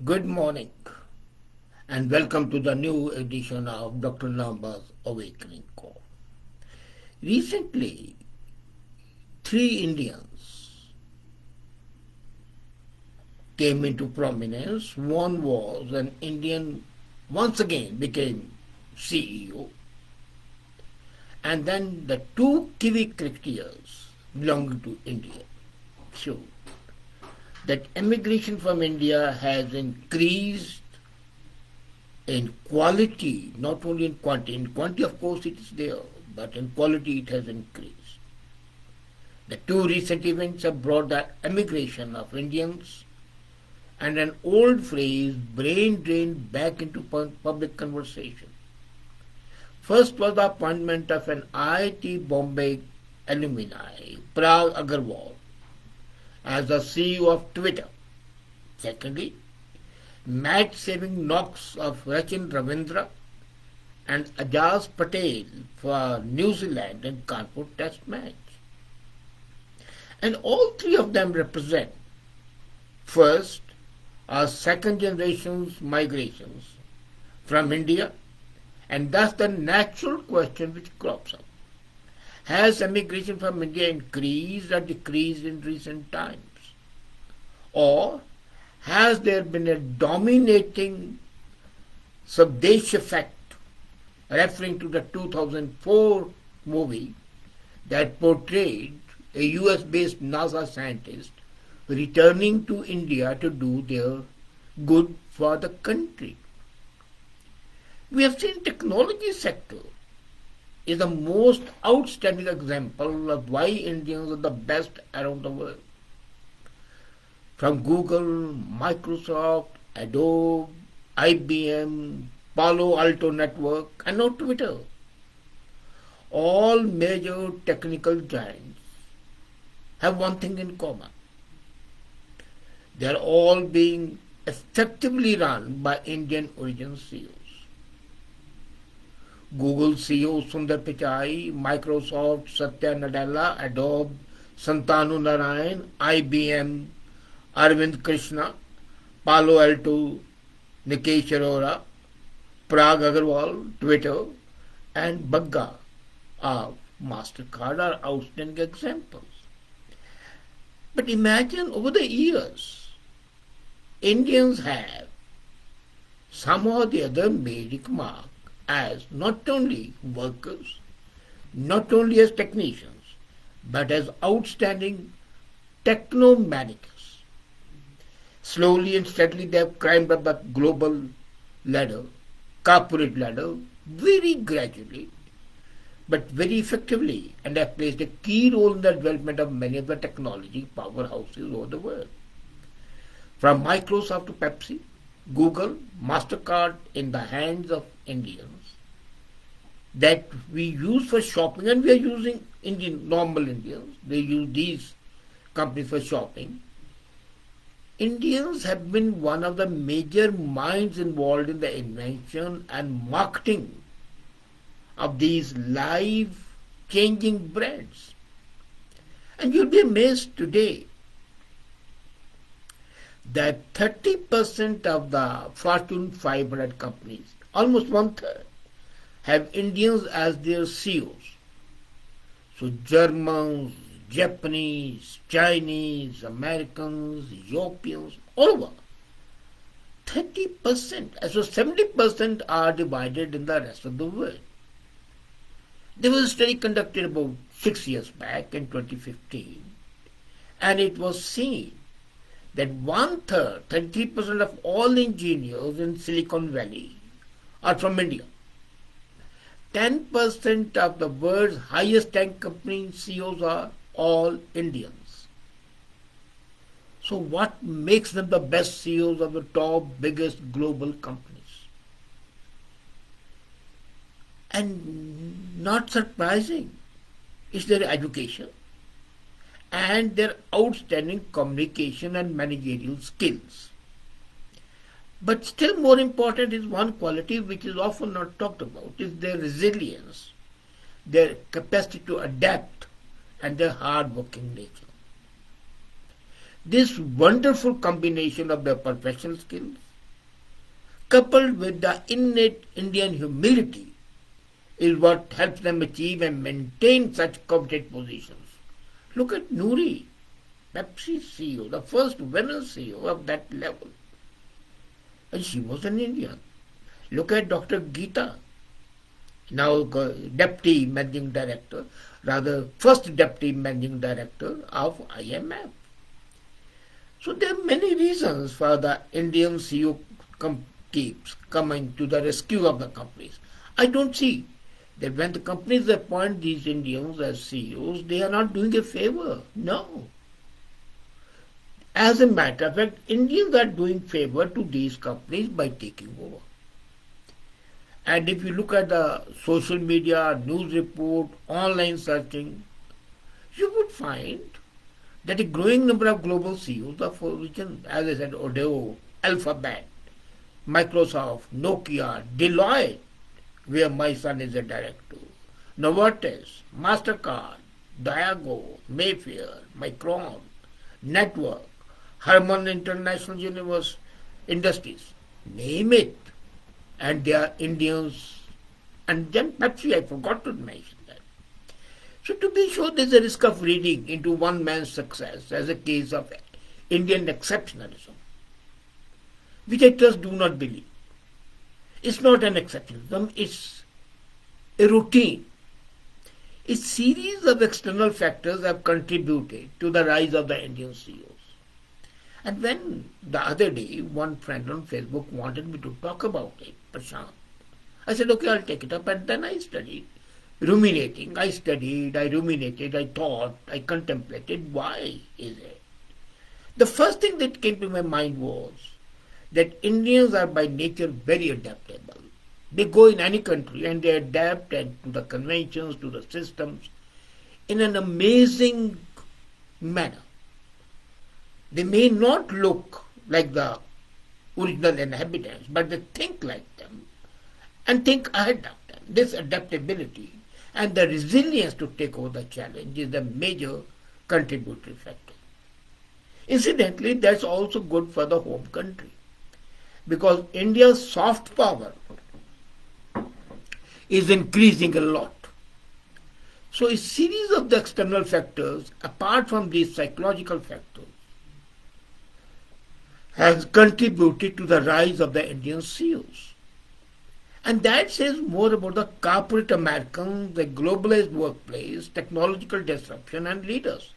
Good morning and welcome to the new edition of Dr. Lamba's Awakening Call. Recently, three Indians came into prominence. One was an Indian, once again became CEO, and then the two Kiwi cricketers belonging to India showed that immigration from India has increased in quality, not only in quantity. In quantity, of course, it is there, but in quality, it has increased. The two recent events have brought the emigration of Indians and an old phrase, brain drain, back into public conversation. First was the appointment of an IIT Bombay alumni, Parag Agarwal, as the CEO of Twitter. Secondly, match-saving knocks of Rachin Ravindra and Ajaz Patel for New Zealand and Kanpur Test match. And all three of them represent, first, our second generation's migrations from India, and thus the natural question which crops up. Has emigration from India increased or decreased in recent times? Or has there been a dominating Swadesh effect, referring to the 2004 movie that portrayed a US-based NASA scientist returning to India to do their good for the country? We have seen technology sector is the most outstanding example of why Indians are the best around the world. From Google, Microsoft, Adobe, IBM, Palo Alto Network, and now Twitter. All major technical giants have one thing in common. They are all being effectively run by Indian origin CEOs. Google CEO Sundar Pichai, Microsoft Satya Nadella, Adobe Santanu Narayan, IBM Arvind Krishna, Palo Alto Nikesh Arora, Parag Agarwal, Twitter, and Bagga of MasterCard are outstanding examples. But imagine over the years, Indians have somehow or the other made a mark as not only workers, not only as technicians, but as outstanding technomanicus. Slowly and steadily they have climbed up the global ladder, corporate ladder, very gradually, but very effectively, and have played a key role in the development of many of the technology powerhouses over the world. From Microsoft to Pepsi, Google, MasterCard in the hands of Indians that we use for shopping, and we are using normal Indians, they use these companies for shopping. Indians have been one of the major minds involved in the invention and marketing of these life changing brands. And you'll be amazed today that 30% of the Fortune 500 companies, almost one third, have Indians as their CEOs. So Germans, Japanese, Chinese, Americans, Europeans, all over. 30%, so 70% are divided in the rest of the world. There was a study conducted about 6 years back in 2015, and it was seen that one third, 33% of all engineers in Silicon Valley are from India. 10% of the world's highest tech company CEOs are all Indians. So what makes them the best CEOs of the top biggest global companies? And not surprising is their education and their outstanding communication and managerial skills. But still more important is one quality which is often not talked about, is their resilience, their capacity to adapt, and their hard-working nature. This wonderful combination of their professional skills, coupled with the innate Indian humility, is what helps them achieve and maintain such coveted positions. Look at Nouri, Pepsi CEO, the first women CEO of that level. And she was an Indian. Look at Dr. Geeta, now Deputy Managing Director, rather first Deputy Managing Director of IMF. So there are many reasons for the Indian CEO keeps coming to the rescue of the companies. I don't see that when the companies appoint these Indians as CEOs, they are not doing a favor. No. As a matter of fact, Indians are doing favor to these companies by taking over. And if you look at the social media, news report, online searching, you would find that a growing number of global CEOs of origin, as I said, Odeo, Alphabet, Microsoft, Nokia, Deloitte, where my son is a director, Novartis, MasterCard, Diageo, Mayfair, Micron, Network, Harman International Universe Industries, name it. And they are Indians. And then Pepsi, I forgot to mention that. So to be sure, there is a risk of reading into one man's success as a case of Indian exceptionalism, which I just do not believe. It's not an exceptionalism, it's a routine. A series of external factors have contributed to the rise of the Indian CEOs. And when the other day one friend on Facebook wanted me to talk about it, Prashant, I said, okay, I'll take it up. And then I studied, ruminating. I studied, I ruminated, I thought, I contemplated, why is it? The first thing that came to my mind was that Indians are by nature very adaptable. They go in any country and they adapt to the conventions, to the systems in an amazing manner. They may not look like the original inhabitants, but they think like them and think ahead of them. This adaptability and the resilience to take over the challenge is the major contributory factor. Incidentally, that's also good for the home country, because India's soft power is increasing a lot. So a series of the external factors, apart from these psychological factors, has contributed to the rise of the Indian CEOs. And that says more about the corporate Americans, the globalized workplace, technological disruption and leaders.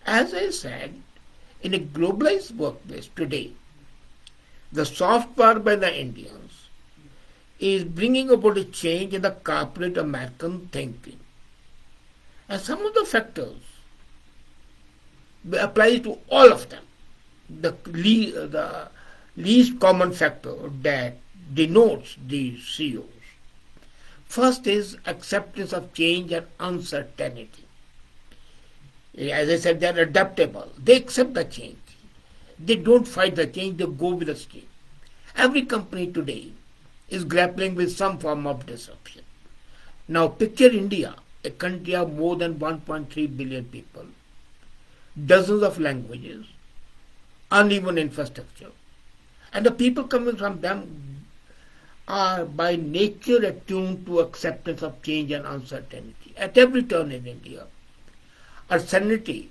As I said, in a globalized workplace today, the soft power by the Indians is bringing about a change in the corporate American thinking. And some of the factors apply to all of them. The least common factor that denotes these CEOs. First is acceptance of change and uncertainty. As I said, they are adaptable. They accept the change. They don't fight the change, they go with the stream. Every company today is grappling with some form of disruption. Now picture India, a country of more than 1.3 billion people, dozens of languages, uneven infrastructure, and the people coming from them are by nature attuned to acceptance of change and uncertainty. At every turn in India, uncertainty,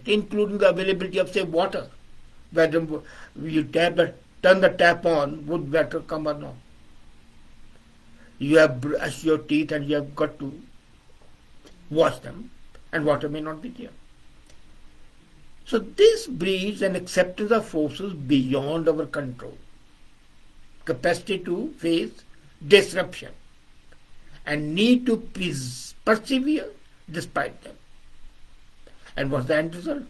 including the availability of, say, water, whether you turn the tap on, would water come or not? You have brushed your teeth and you have got to wash them, and water may not be there. So this breeds an acceptance of forces beyond our control, capacity to face disruption, and need to persevere despite them. And what's the end result?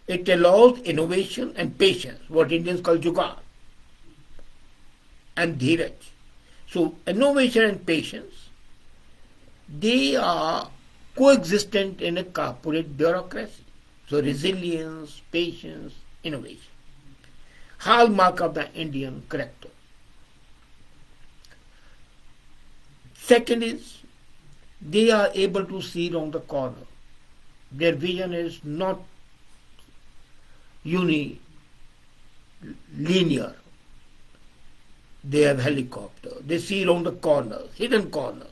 It allows innovation and patience, what Indians call jugaad, and dheeraj. So innovation and patience, they are coexistent in a corporate bureaucracy. So resilience, patience, innovation. Hallmark of the Indian character. Second is, they are able to see round the corner. Their vision is not linear. They have helicopter. They see around the corners, hidden corners.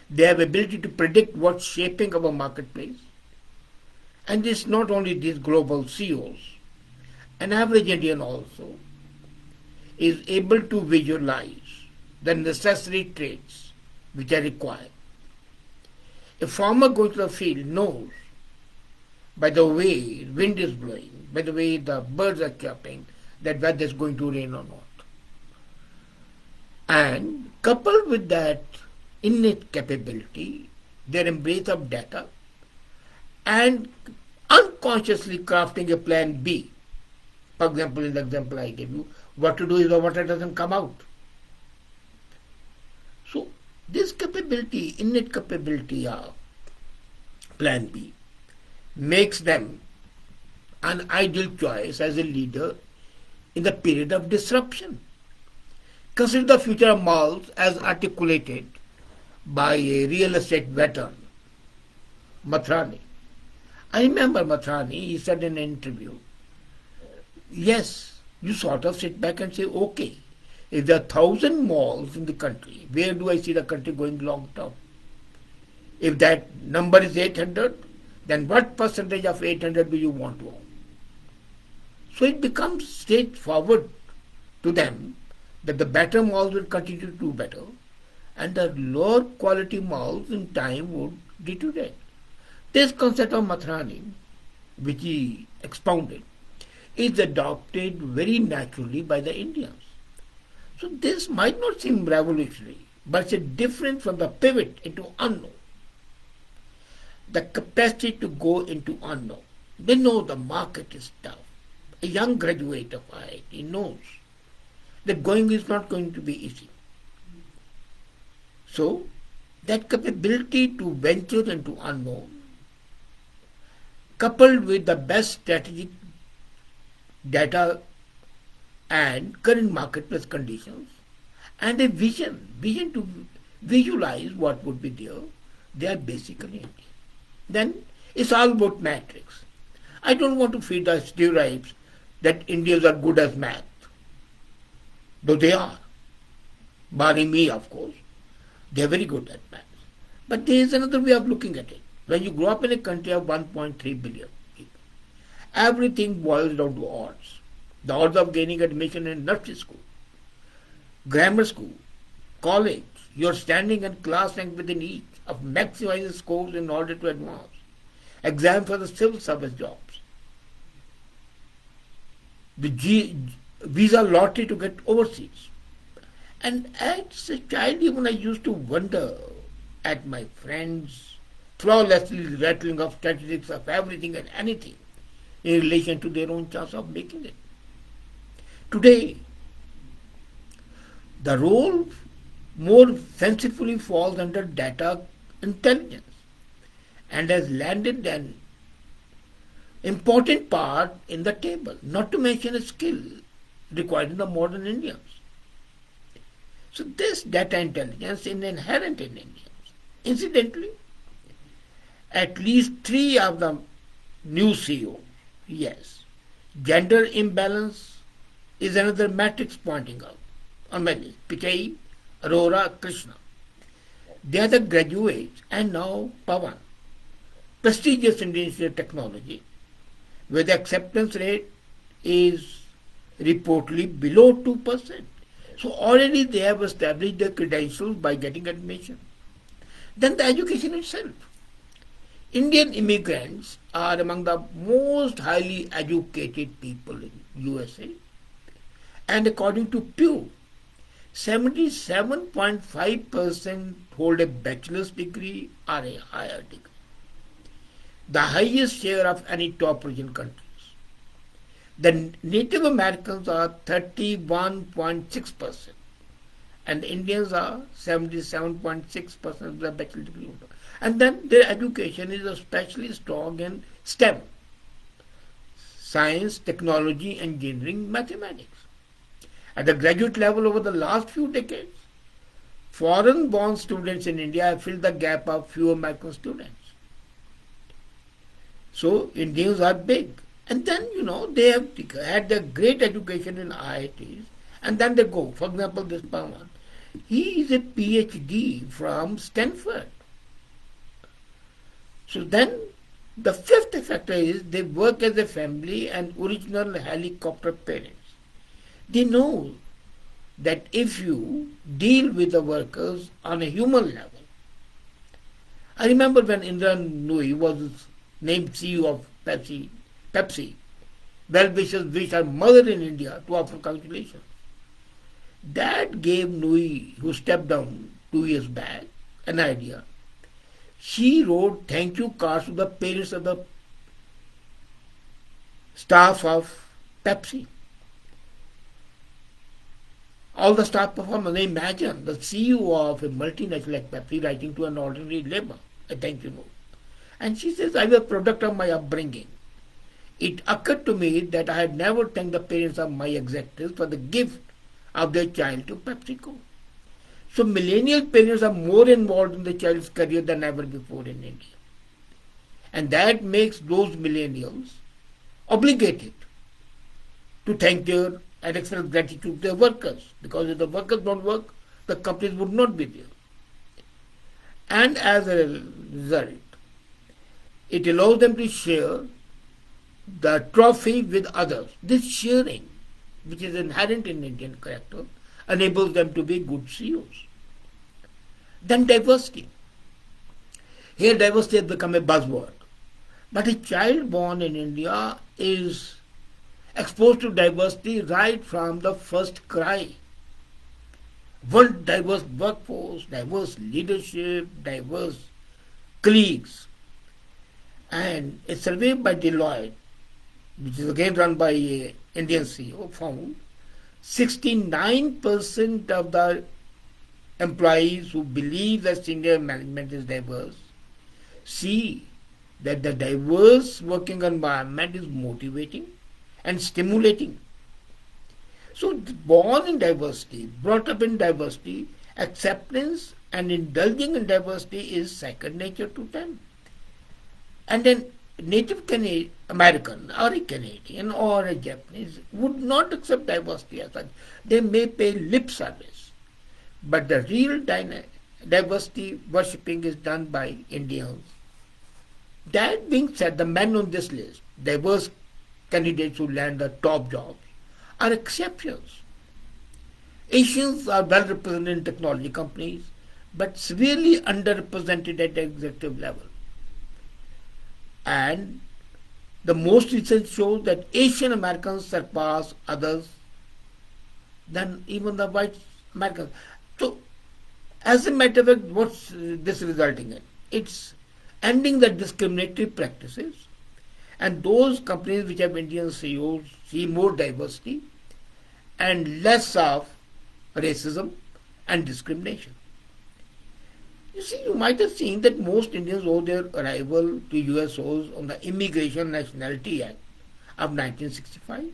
They have ability to predict what's shaping our marketplace. And it's not only these global CEOs. An average Indian also is able to visualize the necessary traits which are required. A farmer going to the field knows by the way wind is blowing, by the way the birds are chirping, that whether it's going to rain or not. And coupled with that innate capability, their embrace of data, and unconsciously crafting a plan B. For example, in the example I gave you, what to do if the water doesn't come out. So this capability, innate capability of plan B, makes them an ideal choice as a leader in the period of disruption. Consider the future of malls as articulated by a real estate veteran, Mathrani. I remember Mathrani, he said in an interview, yes, you sort of sit back and say, okay, if there are 1,000 malls in the country, where do I see the country going long term? If that number is 800, then what percentage of 800 do you want to own? So it becomes straightforward to them that the better malls will continue to do better and the lower quality malls in time would deteriorate. This concept of Mathrani, which he expounded, is adopted very naturally by the Indians. So this might not seem revolutionary, but it's a difference from the pivot into unknown. The capacity to go into unknown. They know the market is tough. A young graduate of IIT knows that going is not going to be easy. So that capability to venture into unknown, coupled with the best strategic data and current marketplace conditions, and a vision to visualize what would be there, they are basically Indian. Then it's all about matrix. I don't want to feed the stereotypes that Indians are good at math, though they are, barring me, of course. They are very good at math. But there is another way of looking at it. When you grow up in a country of 1.3 billion people, everything boils down to odds. The odds of gaining admission in nursery school, grammar school, college, your standing and class rank within each of maximizing scores in order to advance, exam for the civil service jobs, the visa lottery to get overseas. And as a child, even I used to wonder at my friends flawlessly rattling off statistics of everything and anything in relation to their own chance of making it. Today, the role more sensibly falls under data intelligence and has landed an important part in the table, not to mention a skill required in the modern Indians. So this data intelligence is inherent in Indians. Incidentally, at least 3 of the new CEOs, yes, gender imbalance is another matrix pointing out on my list. Pichai, Arora, Krishna. They are the graduates and now Pawan, prestigious Indian Institute of Technology, where the acceptance rate is reportedly below 2%. So already they have established their credentials by getting admission. Then the education itself. Indian immigrants are among the most highly educated people in USA. And according to Pew, 77.5% hold a bachelor's degree or a higher degree, the highest share of any top region countries. The Native Americans are 31.6% and the Indians are 77.6% of the bachelor's degree. And then their education is especially strong in STEM, science, technology, engineering, mathematics. At the graduate level over the last few decades, foreign-born students in India have filled the gap of few American students. So Indians are big. And then, they have had their great education in IITs And then they go. For example, this Pawan, he is a PhD from Stanford. So then the fifth factor is they work as a family and original helicopter parents. They know that if you deal with the workers on a human level, I remember when Indra Nooyi was named CEO of Pepsi, well-wishers wished her mother in India to offer congratulations. That gave Nooyi, who stepped down 2 years back, an idea. She wrote thank you cards to the parents of the staff of Pepsi. All the staff performers, imagine the CEO of a multinational like Pepsi writing to an ordinary labor a thank you note. And she says, I'm a product of my upbringing. It occurred to me that I had never thanked the parents of my executives for the gift of their child to PepsiCo. So millennial parents are more involved in the child's career than ever before in India. And that makes those millennials obligated to thank their and express gratitude to their workers. Because if the workers don't work, the companies would not be there. And as a result, it allows them to share the trophy with others. This sharing, which is inherent in Indian character, enables them to be good CEOs. Then diversity. Here diversity has become a buzzword. But a child born in India is exposed to diversity right from the first cry. One diverse workforce, diverse leadership, diverse colleagues. And a survey by Deloitte, which is again run by an Indian CEO, found 69% of the employees who believe that senior management is diverse see that the diverse working environment is motivating and stimulating. So, born in diversity, brought up in diversity, acceptance and indulging in diversity is second nature to them. And then native American or a Canadian or a Japanese would not accept diversity as such. They may pay lip service. But the real diversity worshipping is done by Indians. That being said, the men on this list, diverse candidates who land the top jobs, are exceptions. Asians are well represented in technology companies, but severely underrepresented at the executive level. And the most research shows that Asian Americans surpass others than even the white Americans. So, as a matter of fact, what's this resulting in? It's ending the discriminatory practices, and those companies which have Indian CEOs see more diversity and less of racism and discrimination. You see, you might have seen that most Indians owe their arrival to USOs on the Immigration Nationality Act of 1965,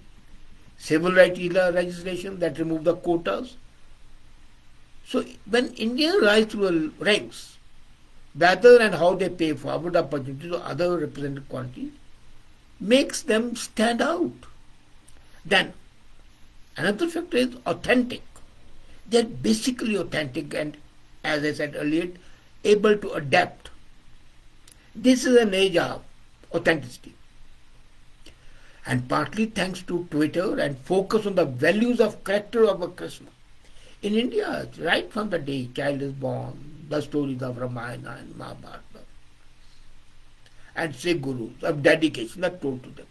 civil rights legislation that removed the quotas. So when Indians rise through ranks, whether and how they pay forward opportunities to other represented quantities makes them stand out. Then another factor is authentic. They are basically authentic and, as I said earlier, able to adapt. This is an age of authenticity. And partly thanks to Twitter and focus on the values of character of a Krishna. In India, right from the day child is born, the stories of Ramayana and Mahabharata and Sikh gurus of dedication are told to them.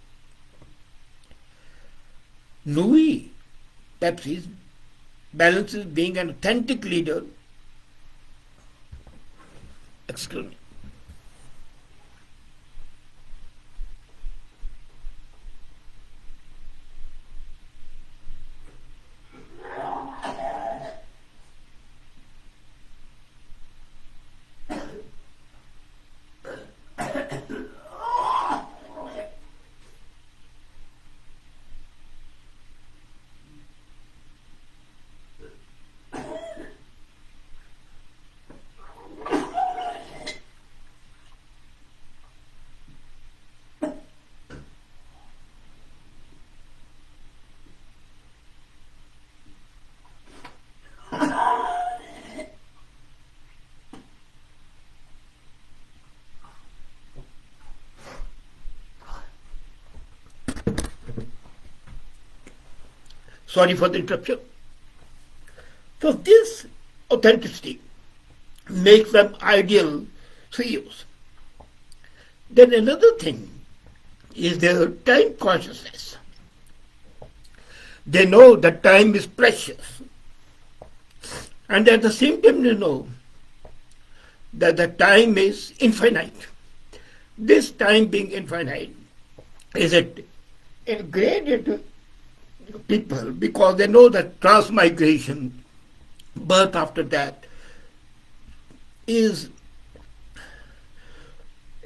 Nooyi, Pepsi's, balances being an authentic leader. Excuse me. Sorry for the interruption. So this authenticity makes them ideal CEOs. Then another thing is their time consciousness. They know that time is precious. And at the same time they know that the time is infinite. This time being infinite is ingrained into people because they know that transmigration, birth after that, is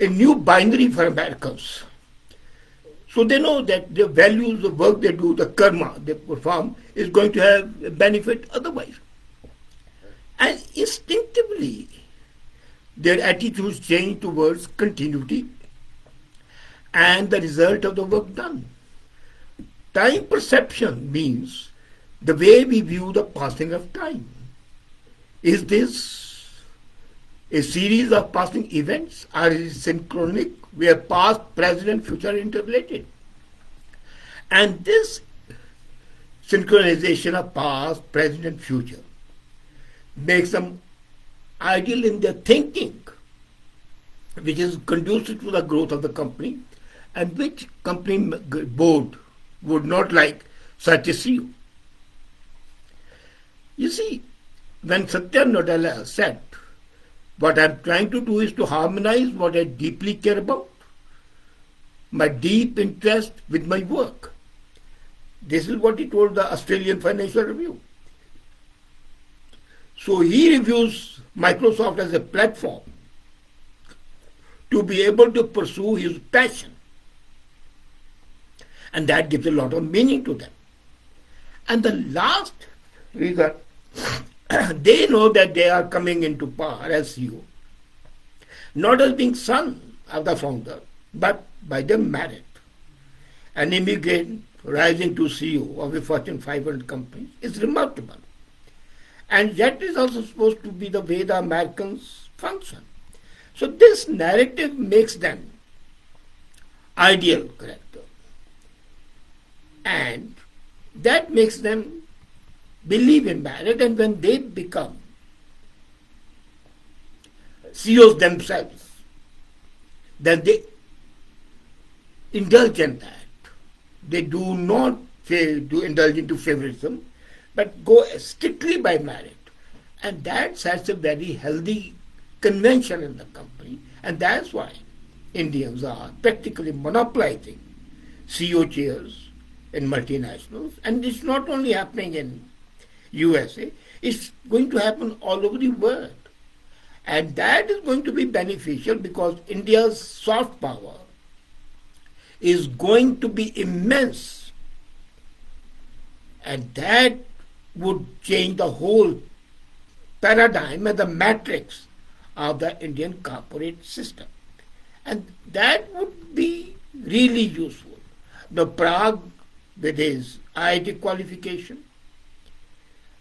a new binary for Americans. So they know that the values, the work they do, the karma they perform is going to have a benefit otherwise. And instinctively, their attitudes change towards continuity and the result of the work done. Time perception means the way we view the passing of time. Is this a series of passing events, or is it synchronic, where past, present, and future are interrelated? And this synchronization of past, present, and future makes them ideal in their thinking, which is conducive to the growth of the company, and which company board would not like such a CEO. You see, when Satya Nadella said, what I'm trying to do is to harmonize what I deeply care about, my deep interest with my work. This is what he told the Australian Financial Review. So he reviews Microsoft as a platform to be able to pursue his passion. And that gives a lot of meaning to them. And the last reason, they know that they are coming into power as CEO, not as being son of the founder, but by their merit. An immigrant rising to CEO of a Fortune 500 company is remarkable. And that is also supposed to be the way the Americans function. So this narrative makes them ideal character. And that makes them believe in merit, and when they become CEOs themselves, then they indulge in that. They do not indulge into favoritism, but go strictly by merit. And that sets a very healthy convention in the company, and that's why Indians are practically monopolizing CEO chairs in multinationals, and it's not only happening in USA, it's going to happen all over the world. And that is going to be beneficial because India's soft power is going to be immense. And that would change the whole paradigm and the matrix of the Indian corporate system. And that would be really useful. The Prague, with his IIT qualification,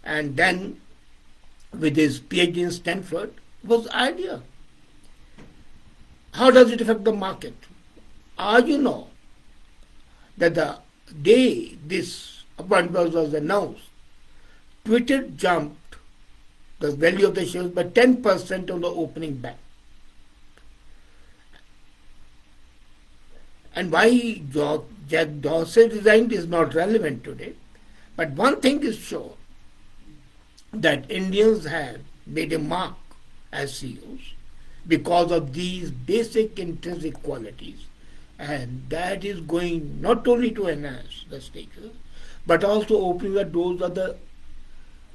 and then with his PhD in Stanford, was ideal. How does it affect the market? As you know, that the day this appointment was announced, Twitter jumped the value of the shares by 10% on the opening back. And why Jack Dorsey resigned is not relevant today. But one thing is sure, that Indians have made a mark as CEOs because of these basic intrinsic qualities. And that is going not only to enhance the status, but also opening the doors of the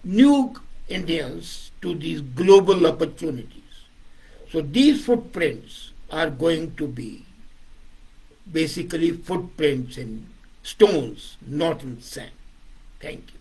new Indians to these global opportunities. So these footprints are going to be basically footprints in stones, not in sand. Thank you.